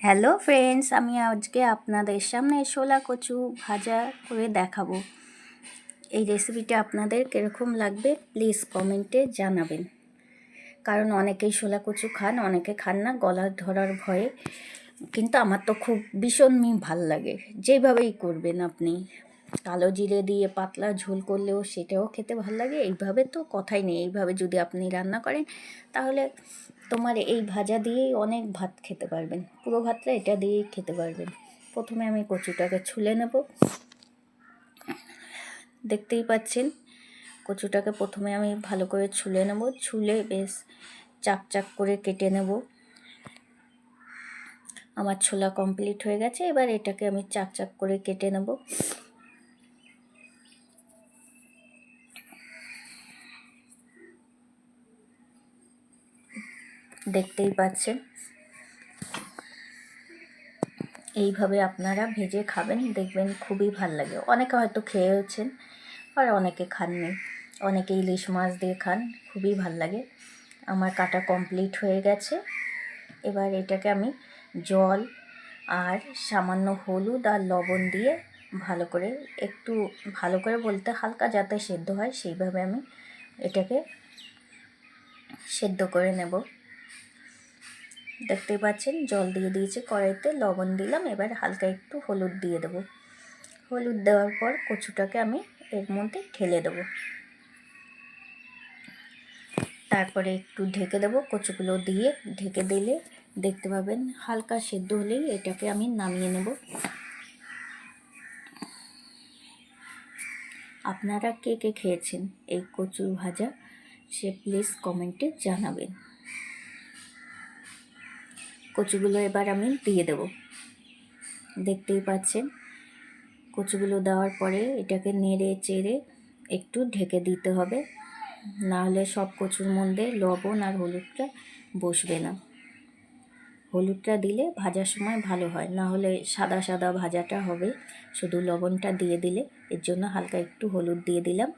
Hello friends, আমি আজকে আপনাদের সামনে শোলা কচু ভাজা করে দেখাবো। এই রেসিপিটা আপনাদের কীরকম লাগবে প্লিজ কমেন্টে জানাবেন। কারণ অনেকেই শোলা কচু খান, অনেকে খান না গলা ধরার ভয়ে, কিন্তু আমার তো খুব ভীষণই ভাল লাগে। যেভাবেই করবেন আপনি, কালো জিরে দিয়ে পাতলা ঝোল করলেও সেটাও খেতে ভাল লাগে। এইভাবে তো কথাই নেই, এইভাবে যদি আপনি রান্না করেন তাহলে তোমার এই ভাজা দিয়েই অনেক ভাত খেতে পারবেন, পুরো ভাতটা এটা দিয়েই খেতে পারবেন। প্রথমে আমি কচুটাকে ছুলে নেব। দেখতেই পাচ্ছেন কচুটাকে প্রথমে আমি ভালো করে ছুলে নেব, ছুলে বেশ চাক চাক করে কেটে নেব। আমার ছোলা কমপ্লিট হয়ে গেছে, এবার এটাকে আমি চাক চাক করে কেটে নেব। দেখতেই পাচ্ছেন এইভাবে আপনারা ভেজে খাবেন, দেখবেন খুবই ভাল লাগে। অনেকে হয়তো খেয়েওছেন আর অনেকে খাননি, অনেকে ইলিশ মাছ দিয়ে খান, খুবই ভাল লাগে। আমার কাটা কমপ্লিট হয়ে গেছে। এবার এটাকে আমি জল আর সামান্য হলুদ আর লবণ দিয়ে ভালো করে, একটু ভালো করে বলতে হালকা যাতে সেদ্ধ হয় সেইভাবে আমি এটাকে সেদ্ধ করে নেব। দেখতেই পাচ্ছেন জল দিয়ে দিয়েছি কড়াইতে, লবণ দিলাম, এবার হালকা একটু হলুদ দিয়ে দেবো। হলুদ দেওয়ার পর কচুটাকে আমি এর মধ্যে ঢেলে দেবো, তারপরে একটু ঢেকে দেবো। কচুগুলো দিয়ে ঢেকে দিলে দেখতে পাবেন হালকা সেদ্ধ হলেই এটাকে আমি নামিয়ে নেব। আপনারা কে কে খেয়েছেন এই কচু ভাজা সে প্লিজ কমেন্টে জানাবেন। কচুগুলো এবার আমি দিয়ে দেব। দেখতেই পাচ্ছেন কচুগুলো দেওয়ার পরে এটাকে নেড়ে চেড়ে একটু ঢেকে দিতে হবে, না হলে সব কচুর মধ্যে লবণ আর হলুদটা বসবে না। হলুদটা দিলে ভাজার সময় ভালো হয়, না হলে সাদা সাদা ভাজাটা হবে। শুধু লবণটা দিয়ে দিলে, এর জন্য হালকা একটু হলুদ দিয়ে দিলাম।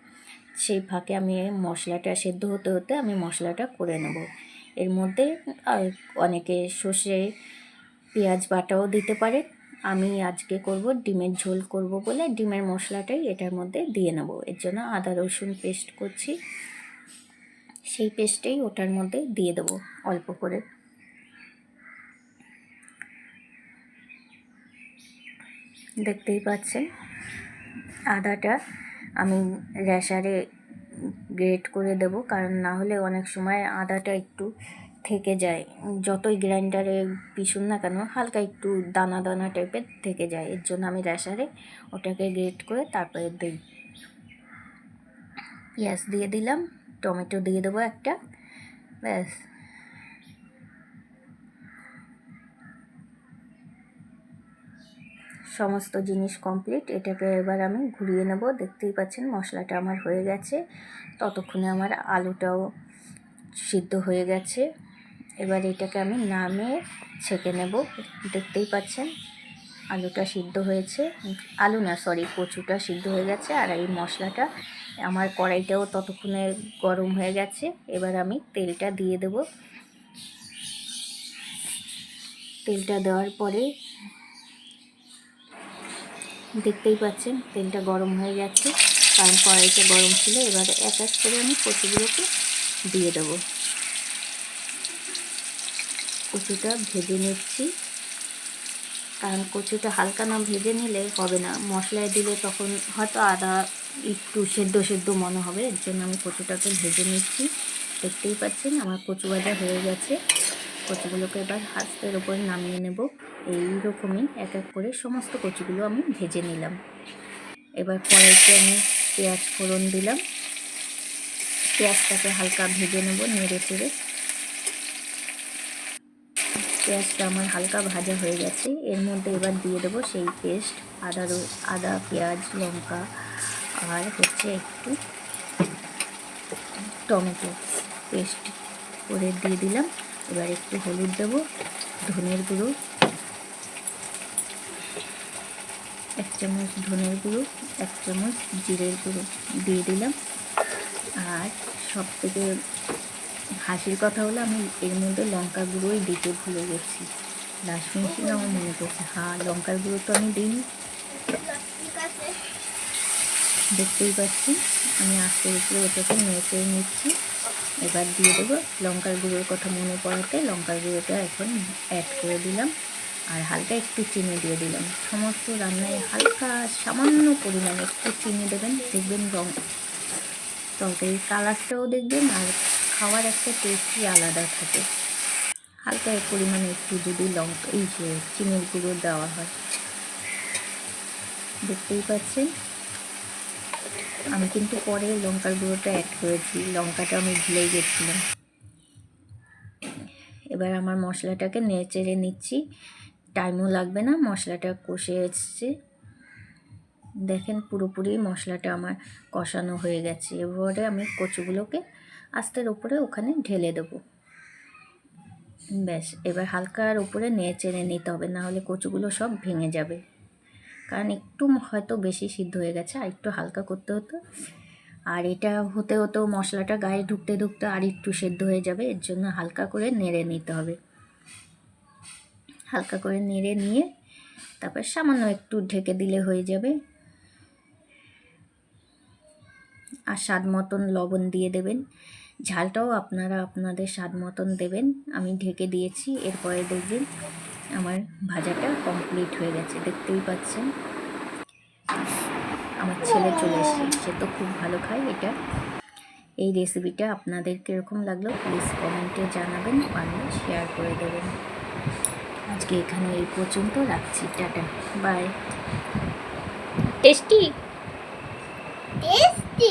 সেই ফাঁকে আমি মশলাটা সেদ্ধ হতে হতে আমি মশলাটা করে নেব। এর মধ্যে অনেকে সর্ষে পেঁয়াজ বাটাও দিতে পারে। আমি আজকে করব ডিমের ঝোল করব বলে ডিমের মশলাটাই এটার মধ্যে দিয়ে নেব। এর জন্য আদা রসুন পেস্ট করছি, সেই পেস্টেই ওটার মধ্যে দিয়ে দেবো অল্প করে। দেখতেই পাচ্ছেন আদাটা আমি র্যাশারে গ্রেট করে দেব, কারণ না হলে অনেক সময় আদাটা একটু থেকে যায়। যতই গ্রাইন্ডারে পিষুন না কেন হালকা একটু দানা দানা টাইপের থেকে যায়, এর জন্য আমি র্যাশারে ওটাকে গ্রেট করে তারপরে দিই। পেঁয়াজ দিয়ে দিলাম, টমেটো দিয়ে দেবো একটা, ব্যাস। সমস্ত জিনিস কমপ্লিট। এটাকে এবার আমি ঘুরিয়ে নেব। দেখতেই পাচ্ছেন মশলাটা আমার হয়ে গেছে, ততক্ষণে আমার আলুটাও সিদ্ধ হয়ে গেছে। এবার এটাকে আমি নামিয়ে ছেঁকে নেব। দেখতেই পাচ্ছেন আলুটা সিদ্ধ হয়েছে, আলু না সরি কচুটা সিদ্ধ হয়ে গেছে। আর এই মশলাটা আমার কড়াইটাও ততক্ষণে গরম হয়ে গেছে। এবার আমি তেলটা দিয়ে দেব। তেলটা দেওয়ার পরে দেখতেই পাচ্ছেন তেলটা গরম হয়ে গেছে, কারণ কড়াইটা গরম ছিল। এবার এক এক করে আমি কচুগুলোকে দিয়ে দেবো। কচুটা ভেজে নিচ্ছি, কারণ কচুটা হালকা না ভেজে নিলে হবে না। মশলায় দিলে তখন হয়তো আদা একটু সেদ্ধ সেদ্ধ মনে হবে, এর জন্য আমি কচুটাকে ভেজে নিচ্ছি। দেখতেই পাচ্ছেন আমার কচু ভাজা হয়ে গেছে। কচুগুলোকে এবার হাতের ওপর নামিয়ে নেব। এইরকমই এক এক করে সমস্ত কচুগুলো আমি ভেজে নিলাম। এবার কড়াইতে আমি পেঁয়াজ ফোড়ন দিলাম, পেঁয়াজটাকে হালকা ভেজে নেব নেড়ে চেড়ে। পেঁয়াজটা আমার হালকা ভাজা হয়ে গেছে, এর মধ্যে এবার দিয়ে দেবো সেই পেস্ট, আদা পেঁয়াজ লঙ্কা আর হচ্ছে একটু টমেটো পেস্ট করে দিয়ে দিলাম। এবার একটু হলুদ দেবো, ধনের গুঁড়ো 1 চামচ, ধনের গুঁড়ো 1 চামচ, জিরের গুঁড়ো দিয়ে দিলাম। আর সব থেকে হাসির কথা হলো আমি এর মধ্যে লঙ্কা গুঁড়োই দিতে ভুলে গেছি। লাস্ট ফিনিশিং আমার মনে পড়ছে, হ্যাঁ লঙ্কার গুঁড়ো তো আমি দিইনি। দেখতেই পাচ্ছি আমি আস্তে উপরে ওটাকে নেড়ে নিচ্ছি। এবার দিয়ে দেবো লঙ্কার গুঁড়োর কথা মনে পড়াতে লঙ্কার গুঁড়োটা এখন অ্যাড করে দিলাম, আর হালকা একটু চিনি দিয়ে দিলাম। সমস্ত রান্নায় হালকা সামান্য পরিমাণে একটু চিনি দেবেন, দেখবেন তরকারির কালারটাও দেখবেন আর খাওয়ার একটা টেস্টই আলাদা থাকে। হালকা পরিমাণে একটু যদি চিনির গুঁড়ো দেওয়া হয়। দেখতেই পাচ্ছেন আমি কিন্তু পরে লঙ্কার গুঁড়োটা অ্যাড করেছি, লঙ্কাটা আমি ভুলেই গেছিলাম। এবার আমার মশলাটাকে নেড়ে চেড়ে নিচ্ছি, টাইমও লাগবে না, মশলাটা কষে এসছে। দেখেন পুরোপুরি মশলাটা আমার কষানো হয়ে গেছে। এবারে আমি কচুগুলোকে আস্তের উপরে ওখানে ঢেলে দেবো। ব্যাস, এবার হালকার উপরে নেড়ে চেড়ে নিতে হবে, নাহলে কচুগুলো সব ভেঙে যাবে। কারণ একটু হয়তো বেশি সিদ্ধ হয়ে গেছে, আর একটু হালকা করতে হতো। আর এটা হতে হতেও মশলাটা গায়ে ঢুকতে ঢুকতে আর একটু সেদ্ধ হয়ে যাবে, এর জন্য হালকা করে নেড়ে নিতে হবে। হালকা করে নেড়ে নিয়ে তারপর সামান্য একটু ঢেকে দিলে হয়ে যাবে। আর স্বাদ মতন লবণ দিয়ে দেবেন, ঝালটাও আপনারা আপনাদের স্বাদ মতন দেবেন। আমি ঢেকে দিয়েছি, এরপরে দেখবেন আমার ভাজাটা কমপ্লিট হয়ে গেছে। দেখতেই পাচ্ছেন আমার ছেলে চলে এসেছে, সে তো খুব ভালো খায় এটা। এই রেসিপিটা আপনাদের কীরকম লাগলো প্লিজ কমেন্টে জানাবেন, পারলে শেয়ার করে দেবেন। আজকে এখানে এই পর্যন্ত রাখছি, টাটা বাই। Tasty tasty.